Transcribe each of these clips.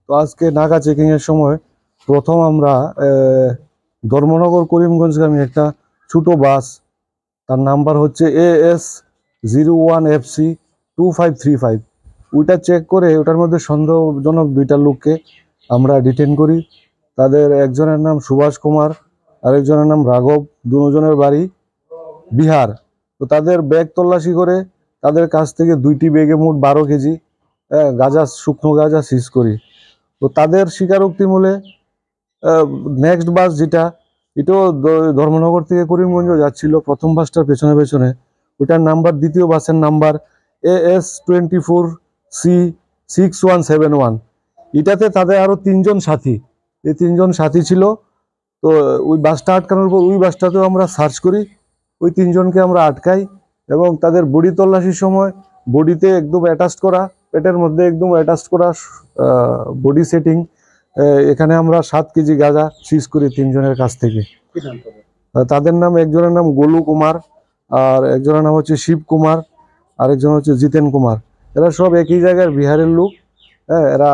তো আজকে নাকা চেকিংয়ের সময় প্রথম আমরা ধর্মনগর করিমগঞ্জগামী একটা ছোটো বাস, তার নাম্বার হচ্ছে AS01FC2535। ওইটা চেক করে ওটার মধ্যে সন্দেহজনক দুইটা লোককে আমরা ডিটেন করি। তাদের একজনের নাম সুভাষ কুমার, আরেকজনের নাম রাঘব, দুজনের বাড়ি বিহার। তো তাদের ব্যাগ তল্লাশি করে তাদের কাছ থেকে 2টি ব্যাগে মোট 12 কেজি গাঁজা, শুকনো গাঁজা সিজ করি। তো তাদের স্বীকারোক্তি মূলে নেক্সট বাস যেটা, এটাও ধর্মনগর থেকে করিমগঞ্জ যাচ্ছিল, প্রথম বাসটার পেছনে পেছনে, ওইটার নাম্বার, দ্বিতীয় বাসের নাম্বার AS24C6171। এটাতে তাদের আরো 3জন সাথী, এই 3জন সাথী ছিল। তো ওই বাসটা আটকানোর পর ওই বাসটাতেও আমরা সার্চ করি, ওই 3জনকে আমরা আটকাই এবং তাদের বডি তল্লাশির সময় বডিতে একদম অ্যাটাচ করা, পেটের মধ্যে একদম অ্যাটাচ করা বডি সেটিং, এখানে আমরা 7 কেজি গাঁজা সিজ করি 3জনের কাছ থেকে। তাদের নাম, একজনের নাম গোলু কুমার, আর একজনের নাম হচ্ছে শিব কুমার, আরেকজন হচ্ছে জিতেন কুমার। এরা সব একই জায়গার বিহারের লোক। হ্যাঁ, এরা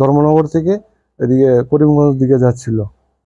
ধর্মনগর থেকে এদিকে করিমগঞ্জ দিকে যাচ্ছিল।